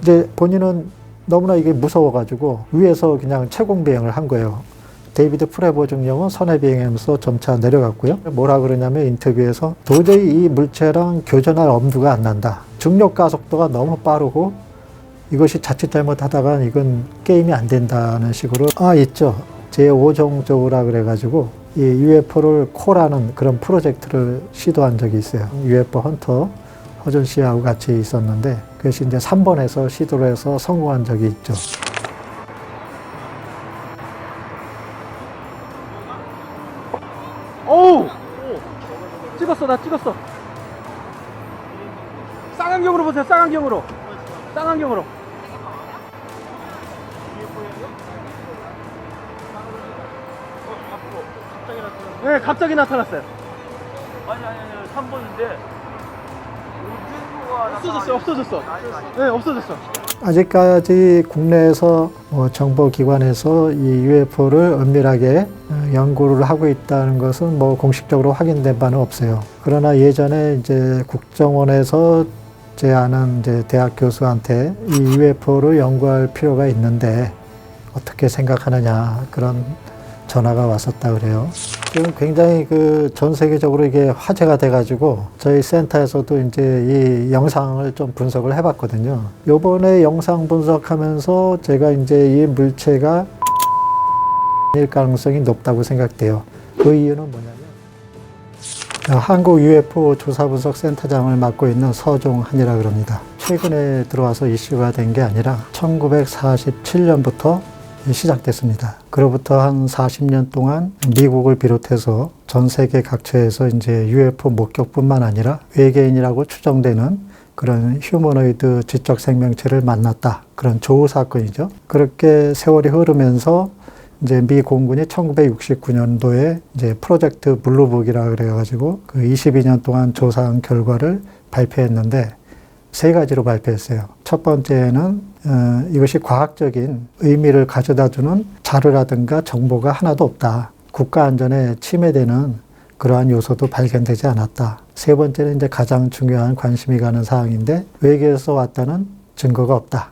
이제 본인은 너무나 이게 무서워가지고 위에서 그냥 채공 비행을 한 거예요. 데이비드 프레버 중령은 선해 비행하면서 점차 내려갔고요. 뭐라 그러냐면 인터뷰에서 도저히 이 물체랑 교전할 엄두가 안 난다. 중력 가속도가 너무 빠르고 이것이 자칫 잘못하다가 이건 게임이 안 된다는 식으로 있죠. 제5정조라 그래가지고 이 UFO를 코라는 그런 프로젝트를 시도한 적이 있어요. UFO 헌터 허준 씨하고 같이 있었는데 그것이 이제 3번에서 시도를 해서 성공한 적이 있죠. 오우! 찍었어, 나 찍었어. 쌍안경으로 보세요, 쌍안경으로. 쌍안경으로. 네, 갑자기 나타났어요. 아니 3번인데 없어졌어. 네, 없어졌어. 아직까지 국내에서 정보기관에서 이 UFO를 은밀하게 연구를 하고 있다는 것은 공식적으로 확인된 바는 없어요. 그러나 예전에 이제 국정원에서 제 아는 이제 대학 교수한테 이 UFO를 연구할 필요가 있는데 어떻게 생각하느냐 그런 전화가 왔었다 그래요. 지금 굉장히 전 세계적으로 이게 화제가 돼가지고 저희 센터에서도 이제 이 영상을 좀 분석을 해봤거든요. 요번에 영상 분석하면서 제가 이제 이 물체가 일 가능성이 높다고 생각돼요. 그 이유는 뭐냐면 한국 UFO 조사분석센터장을 맡고 있는 서종한이라 그럽니다. 최근에 들어와서 이슈가 된 게 아니라 1947년부터 시작됐습니다. 그로부터 한 40년 동안 미국을 비롯해서 전 세계 각처에서 이제 UFO 목격뿐만 아니라 외계인이라고 추정되는 그런 휴머노이드 지적 생명체를 만났다. 그런 조우 사건이죠. 그렇게 세월이 흐르면서 이제 미 공군이 1969년도에 이제 프로젝트 블루북이라 그래가지고 22년 동안 조사한 결과를 발표했는데 세 가지로 발표했어요. 첫 번째는 이것이 과학적인 의미를 가져다 주는 자료라든가 정보가 하나도 없다. 국가 안전에 침해되는 그러한 요소도 발견되지 않았다. 세 번째는 이제 가장 중요한 관심이 가는 사항인데 외계에서 왔다는 증거가 없다.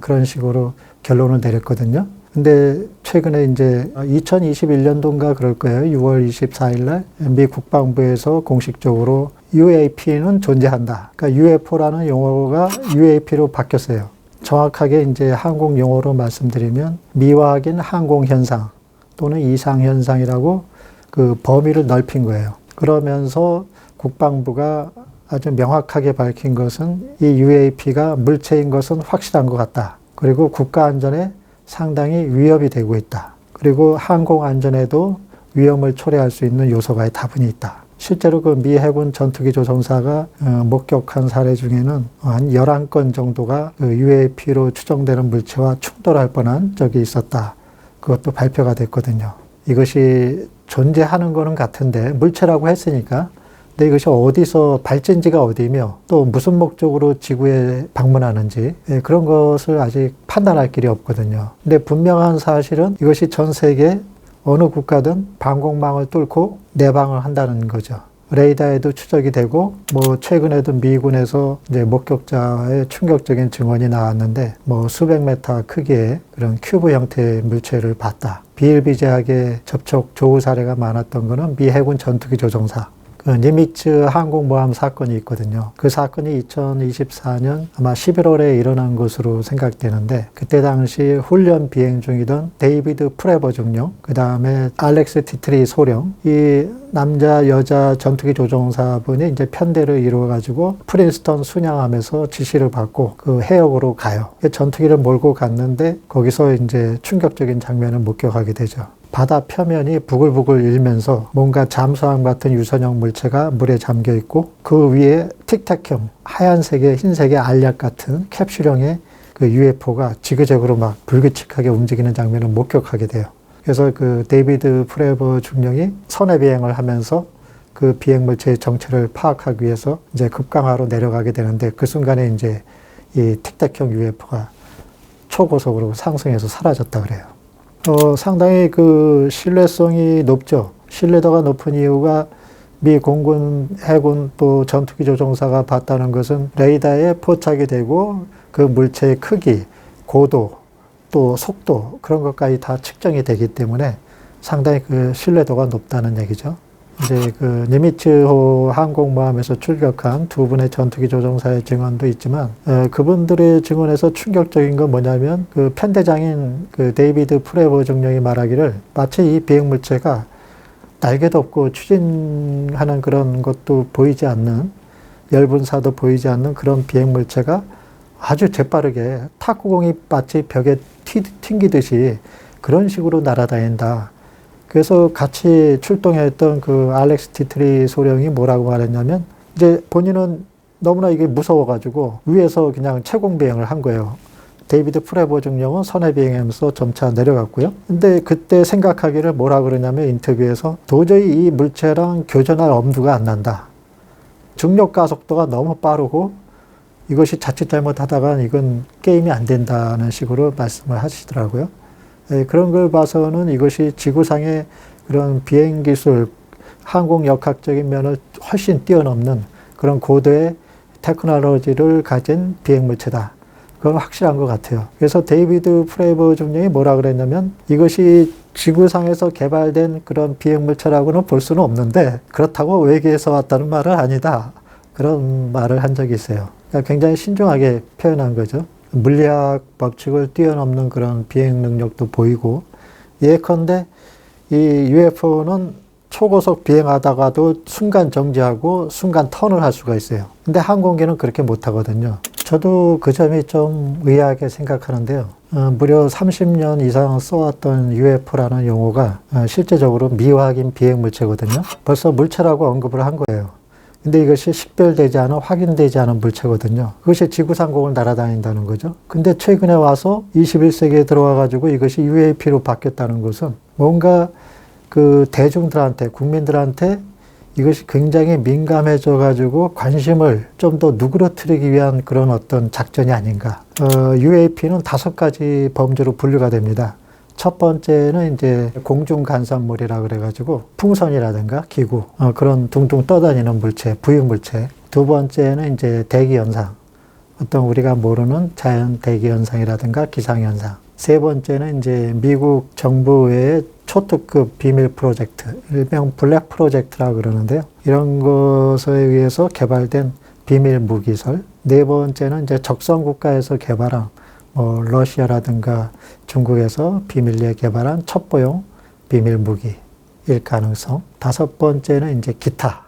그런 식으로 결론을 내렸거든요. 근데 최근에 이제 2021년도인가 그럴 거예요. 6월 24일 날 미 국방부에서 공식적으로 UAP는 존재한다. 그러니까 UFO라는 용어가 UAP로 바뀌었어요. 정확하게 이제 한국 용어로 말씀드리면 미확인 항공 현상 또는 이상 현상이라고 그 범위를 넓힌 거예요. 그러면서 국방부가 아주 명확하게 밝힌 것은 이 UAP가 물체인 것은 확실한 것 같다. 그리고 국가 안전에 상당히 위협이 되고 있다. 그리고 항공 안전에도 위험을 초래할 수 있는 요소가 다분히 있다. 실제로 그 미 해군 전투기 조종사가 목격한 사례 중에는 한 11건 정도가 UAP로 추정되는 물체와 충돌할 뻔한 적이 있었다. 그것도 발표가 됐거든요. 이것이 존재하는 거는 같은데 물체라고 했으니까 근데 이것이 어디서 발진지가 어디며 또 무슨 목적으로 지구에 방문하는지 그런 것을 아직 판단할 길이 없거든요. 근데 분명한 사실은 이것이 전 세계 어느 국가든 방공망을 뚫고 내방을 한다는 거죠. 레이더에도 추적이 되고 최근에도 미군에서 이제 목격자의 충격적인 증언이 나왔는데 수백 메타 크기의 그런 큐브 형태의 물체를 봤다. 비일비재하게 접촉 조우 사례가 많았던 거는 미 해군 전투기 조종사 니미츠 항공모함 사건이 있거든요. 그 사건이 2024년 아마 11월에 일어난 것으로 생각되는데 그때 당시 훈련 비행 중이던 데이비드 프레버 중령, 그 다음에 알렉스 티트리 소령, 이 남자 여자 전투기 조종사분이 이제 편대를 이루어가지고 프린스턴 순양함에서 지시를 받고 그 해역으로 가요. 전투기를 몰고 갔는데 거기서 이제 충격적인 장면을 목격하게 되죠. 바다 표면이 부글부글 일면서 뭔가 잠수함 같은 유선형 물체가 물에 잠겨 있고 그 위에 틱택형 하얀색의 흰색의 알약 같은 캡슐형의 그 UFO가 지그재그로 막 불규칙하게 움직이는 장면을 목격하게 돼요. 그래서 그 데이비드 프레버 중령이 선해 비행을 하면서 그 비행 물체의 정체를 파악하기 위해서 이제 급강하로 내려가게 되는데 그 순간에 이제 이 틱택형 UFO가 초고속으로 상승해서 사라졌다 그래요. 상당히 그 신뢰성이 높죠. 신뢰도가 높은 이유가 미 공군, 해군 또 전투기 조종사가 봤다는 것은 레이더에 포착이 되고 그 물체의 크기, 고도, 또 속도 그런 것까지 다 측정이 되기 때문에 상당히 그 신뢰도가 높다는 얘기죠. 이제 그 니미츠호 항공모함에서 출격한 두 분의 전투기 조종사의 증언도 있지만 그분들의 증언에서 충격적인 건 뭐냐면 그 편대장인 그 데이비드 프레버 중령이 말하기를 마치 이 비행 물체가 날개도 없고 추진하는 그런 것도 보이지 않는 열분사도 보이지 않는 그런 비행 물체가 아주 재빠르게 탁구공이 마치 벽에 튕기듯이 그런 식으로 날아다닌다. 그래서 같이 출동했던 그 알렉스 티트리 소령이 뭐라고 말했냐면 이제 본인은 너무나 이게 무서워가지고 위에서 그냥 채공 비행을 한 거예요. 데이비드 프레버 중령은 선해 비행하면서 점차 내려갔고요. 근데 그때 생각하기를 뭐라 그러냐면 인터뷰에서 도저히 이 물체랑 교전할 엄두가 안 난다. 중력 가속도가 너무 빠르고 이것이 자칫 잘못하다간 이건 게임이 안 된다는 식으로 말씀을 하시더라고요. 그런 걸 봐서는 이것이 지구상의 그런 비행 기술, 항공 역학적인 면을 훨씬 뛰어넘는 그런 고도의 테크놀로지를 가진 비행 물체다. 그건 확실한 것 같아요. 그래서 데이비드 프레버 중령이 뭐라 그랬냐면 이것이 지구상에서 개발된 그런 비행 물체라고는 볼 수는 없는데 그렇다고 외계에서 왔다는 말은 아니다. 그런 말을 한 적이 있어요. 그러니까 굉장히 신중하게 표현한 거죠. 물리학 법칙을 뛰어넘는 그런 비행 능력도 보이고 예컨대 이 UFO는 초고속 비행하다가도 순간 정지하고 순간 턴을 할 수가 있어요. 근데 항공기는 그렇게 못하거든요. 저도 그 점이 좀 의아하게 생각하는데요. 무려 30년 이상 써왔던 UFO라는 용어가 실제적으로 미확인 비행 물체거든요. 벌써 물체라고 언급을 한 거예요. 근데 이것이 식별되지 않은, 확인되지 않은 물체거든요. 그것이 지구상공을 날아다닌다는 거죠. 근데 최근에 와서 21세기에 들어와가지고 이것이 UAP로 바뀌었다는 것은 뭔가 그 대중들한테, 국민들한테 이것이 굉장히 민감해져가지고 관심을 좀 더 누그러뜨리기 위한 그런 어떤 작전이 아닌가. UAP는 5가지 범주로 분류가 됩니다. 첫 번째는 이제 공중 간섭물이라 그래가지고 풍선이라든가 기구, 그런 둥둥 떠다니는 물체, 부유 물체. 두 번째는 이제 대기 현상. 어떤 우리가 모르는 자연 대기 현상이라든가 기상 현상. 세 번째는 이제 미국 정부의 초특급 비밀 프로젝트, 일명 블랙 프로젝트라고 그러는데요. 이런 것에 의해서 개발된 비밀 무기설. 네 번째는 이제 적성 국가에서 개발한 러시아라든가 중국에서 비밀리에 개발한 첩보용 비밀 무기일 가능성. 5번째는 이제 기타.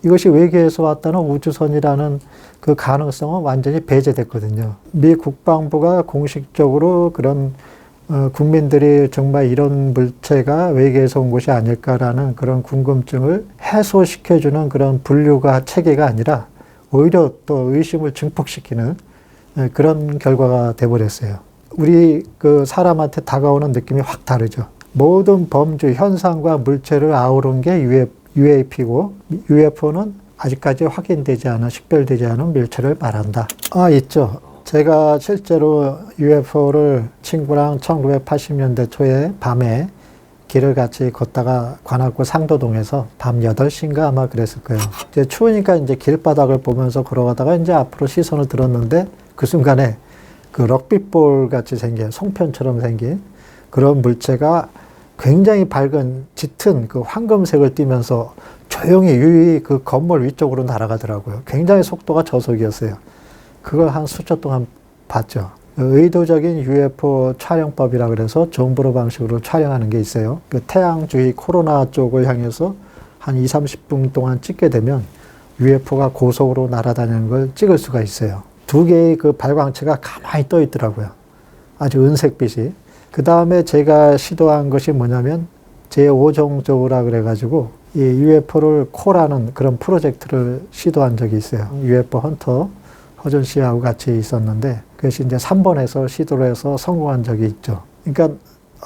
이것이 외계에서 왔다는 우주선이라는 그 가능성은 완전히 배제됐거든요. 미 국방부가 공식적으로 그런 국민들이 정말 이런 물체가 외계에서 온 것이 아닐까라는 그런 궁금증을 해소시켜주는 그런 분류가 체계가 아니라 오히려 또 의심을 증폭시키는 그런 결과가 돼버렸어요. 우리 그 사람한테 다가오는 느낌이 확 다르죠. 모든 범주, 현상과 물체를 아우른 게 UAP고 UFO는 아직까지 확인되지 않은, 식별되지 않은 물체를 말한다. 있죠. 제가 실제로 UFO를 친구랑 1980년대 초에 밤에 길을 같이 걷다가 관악구 상도동에서 밤 8시인가 아마 그랬을 거예요. 이제 추우니까 이제 길바닥을 보면서 걸어가다가 이제 앞으로 시선을 들었는데 그 순간에 그 럭비볼 같이 생긴, 송편처럼 생긴 그런 물체가 굉장히 밝은 짙은 그 황금색을 띠면서 조용히 유유히 그 건물 위쪽으로 날아가더라고요. 굉장히 속도가 저속이었어요. 그걸 한 수초 동안 봤죠. 의도적인 UFO 촬영법이라 그래서 존브로 방식으로 촬영하는 게 있어요. 그 태양 주위 코로나 쪽을 향해서 한 20-30분 동안 찍게 되면 UFO가 고속으로 날아다니는 걸 찍을 수가 있어요. 2개의 그 발광체가 가만히 떠 있더라고요. 아주 은색빛이. 그 다음에 제가 시도한 것이 뭐냐면 제5정조라 그래가지고 이 UFO를 코라는 그런 프로젝트를 시도한 적이 있어요. UFO 헌터 허준 씨하고 같이 있었는데 그것이 이제 3번에서 시도를 해서 성공한 적이 있죠. 그러니까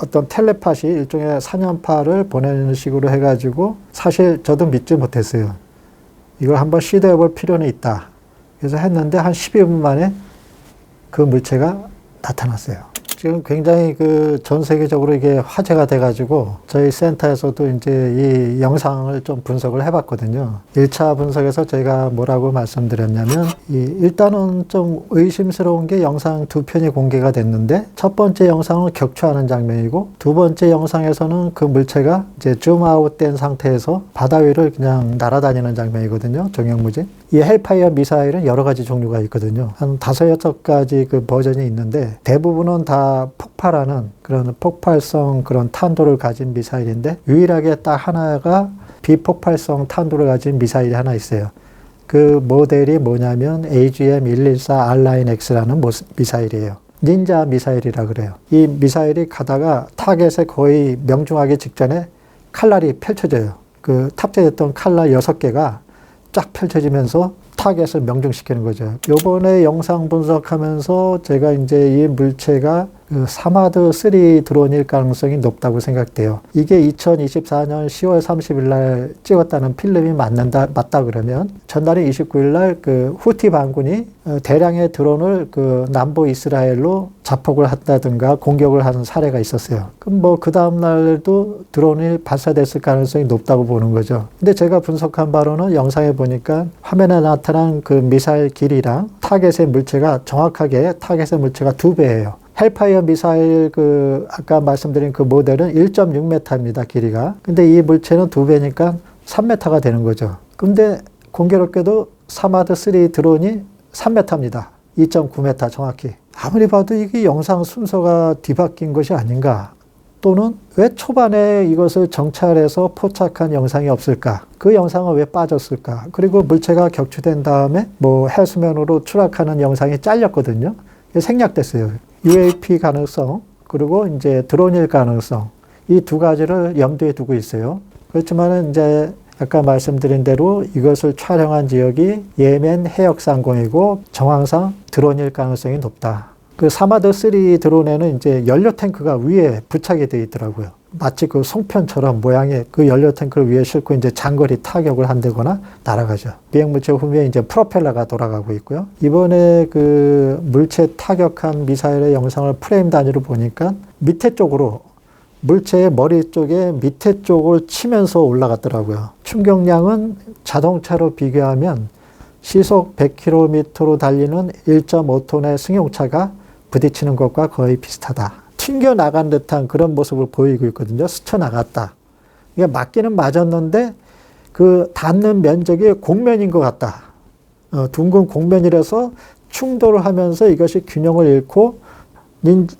어떤 텔레파시, 일종의 사년파를 보내는 식으로 해가지고 사실 저도 믿지 못했어요. 이걸 한번 시도해 볼 필요는 있다. 그래서 했는데 한 12분 만에 그 물체가 나타났어요. 지금 굉장히 그 전 세계적으로 이게 화제가 돼가지고 저희 센터에서도 이제 이 영상을 좀 분석을 해봤거든요. 1차 분석에서 제가 뭐라고 말씀드렸냐면 일단은 좀 의심스러운 게 영상 두 편이 공개가 됐는데 첫 번째 영상은 격추하는 장면이고 두 번째 영상에서는 그 물체가 이제 줌아웃 된 상태에서 바다 위를 그냥 날아다니는 장면이거든요. 정형무진. 이 헬파이어 미사일은 여러 가지 종류가 있거든요. 한 5-6가지 그 버전이 있는데 대부분은 다 폭발하는 그런 폭발성 그런 탄도를 가진 미사일인데 유일하게 딱 하나가 비폭발성 탄도를 가진 미사일이 하나 있어요. 그 모델이 뭐냐면 AGM-114R9X라는 미사일이에요. 닌자 미사일이라 그래요. 이 미사일이 가다가 타겟에 거의 명중하기 직전에 칼날이 펼쳐져요. 그 탑재됐던 칼날 6개가 쫙 펼쳐지면서 타겟을 명중시키는 거죠. 요번에 영상 분석하면서 제가 이제 이 물체가 그 사마드 3 드론일 가능성이 높다고 생각돼요. 이게 2024년 10월 30일 날 찍었다는 필름이 맞다 그러면 전날인 29일 날 그 후티 반군이 대량의 드론을 그 남부 이스라엘로 자폭을 한다든가 공격을 하는 사례가 있었어요. 그럼 뭐 그 다음 날도 드론이 발사됐을 가능성이 높다고 보는 거죠. 근데 제가 분석한 바로는 영상에 보니까 화면에 나타난 그 미사일 길이랑 타겟의 물체가 정확하게 타겟의 물체가 2배예요. 헬파이어 미사일 그 아까 말씀드린 그 모델은 1.6m입니다. 길이가. 근데 이 물체는 2배니까 3m가 되는 거죠. 근데 공교롭게도 사마드 3 드론이 3m입니다. 2.9m 정확히. 아무리 봐도 이게 영상 순서가 뒤바뀐 것이 아닌가. 또는 왜 초반에 이것을 정찰해서 포착한 영상이 없을까? 그 영상은 왜 빠졌을까? 그리고 물체가 격추된 다음에 뭐 해수면으로 추락하는 영상이 잘렸거든요. 생략됐어요. UAP 가능성, 그리고 이제 드론일 가능성, 이 두 가지를 염두에 두고 있어요. 그렇지만은 이제 아까 말씀드린 대로 이것을 촬영한 지역이 예멘 해역상공이고 정황상 드론일 가능성이 높다. 그 사마드 3 드론에는 이제 연료 탱크가 위에 부착이 되어 있더라고요. 마치 그 송편처럼 모양의 그 연료 탱크를 위에 싣고 이제 장거리 타격을 한다거나 날아가죠. 비행 물체 후면에 이제 프로펠러가 돌아가고 있고요. 이번에 그 물체 타격한 미사일의 영상을 프레임 단위로 보니까 밑에 쪽으로 물체의 머리 쪽에 밑에 쪽을 치면서 올라갔더라고요. 충격량은 자동차로 비교하면 시속 100km로 달리는 1.5톤의 승용차가 부딪히는 것과 거의 비슷하다. 튕겨나간 듯한 그런 모습을 보이고 있거든요. 스쳐나갔다. 이게 맞기는 맞았는데 그 닿는 면적이 공면인 것 같다. 둥근 공면이라서 충돌을 하면서 이것이 균형을 잃고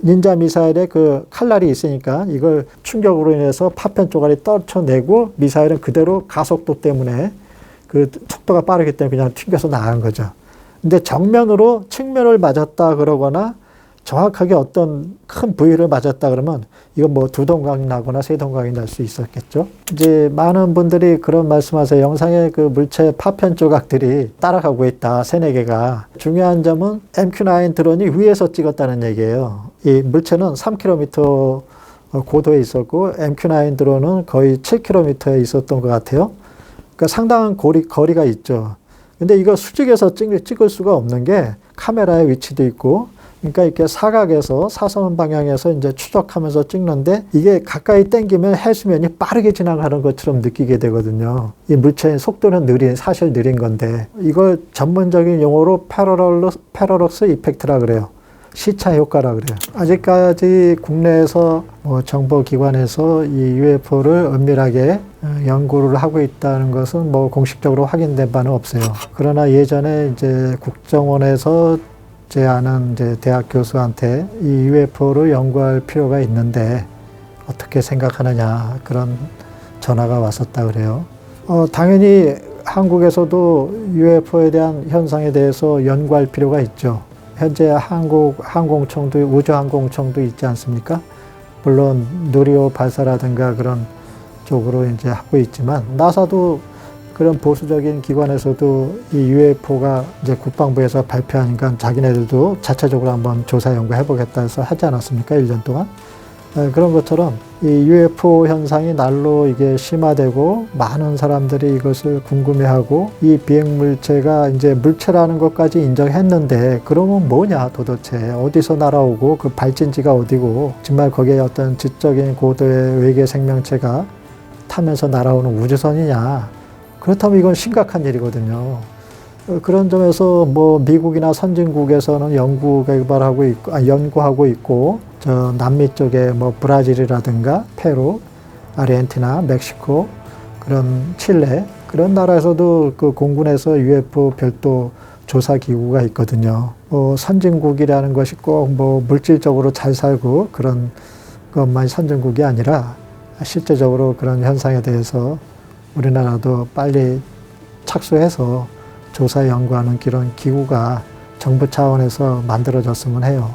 닌자 미사일의 그 칼날이 있으니까 이걸 충격으로 인해서 파편 쪼가리 떨쳐내고 미사일은 그대로 가속도 때문에 그 속도가 빠르기 때문에 그냥 튕겨서 나간 거죠. 근데 정면으로 측면을 맞았다 그러거나 정확하게 어떤 큰 부위를 맞았다 그러면 이건 뭐 두동강이 나거나 세동강이 날 수 있었겠죠. 이제 많은 분들이 그런 말씀하세요. 영상에 그 물체 파편 조각들이 따라가고 있다. 3-4개가. 중요한 점은 MQ-9 드론이 위에서 찍었다는 얘기예요. 이 물체는 3km 고도에 있었고 MQ-9 드론은 거의 7km에 있었던 것 같아요. 그러니까 상당한 거리가 있죠. 근데 이거 수직에서 찍을 수가 없는 게 카메라의 위치도 있고, 그러니까 이렇게 사각에서 사선 방향에서 이제 추적하면서 찍는데 이게 가까이 당기면 해수면이 빠르게 지나가는 것처럼 느끼게 되거든요. 이 물체의 속도는 사실 느린 건데 이걸 전문적인 용어로 패러독스 이펙트라 그래요. 시차 효과라 그래요. 아직까지 국내에서 정보기관에서 이 UFO를 은밀하게 연구를 하고 있다는 것은 공식적으로 확인된 바는 없어요. 그러나 예전에 이제 국정원에서 제 아는 이제 대학 교수한테 이 UFO를 연구할 필요가 있는데 어떻게 생각하느냐 그런 전화가 왔었다 그래요. 당연히 한국에서도 UFO에 대한 현상에 대해서 연구할 필요가 있죠. 현재 한국 항공청도 우주항공청도 있지 않습니까? 물론 누리호 발사라든가 그런 쪽으로 이제 하고 있지만 나사도 그런 보수적인 기관에서도 이 UFO가 이제 국방부에서 발표하니까 자기네들도 자체적으로 한번 조사 연구해 보겠다 해서 하지 않았습니까? 1년 동안. 그런 것처럼 이 UFO 현상이 날로 이게 심화되고 많은 사람들이 이것을 궁금해하고 이 비행 물체가 이제 물체라는 것까지 인정했는데 그러면 뭐냐 도대체 어디서 날아오고 그 발진지가 어디고 정말 거기에 어떤 지적인 고도의 외계 생명체가 타면서 날아오는 우주선이냐 그렇다면 이건 심각한 일이거든요. 그런 점에서 뭐 미국이나 선진국에서는 연구하고 있고 저 남미 쪽에 뭐 브라질이라든가 페루, 아르헨티나, 멕시코 그런 칠레 그런 나라에서도 그 공군에서 UFO 별도 조사 기구가 있거든요. 선진국이라는 것이 꼭 뭐 물질적으로 잘 살고 그런 것만 선진국이 아니라 실제적으로 그런 현상에 대해서 우리나라도 빨리 착수해서 조사 연구하는 그런 기구가 정부 차원에서 만들어졌으면 해요.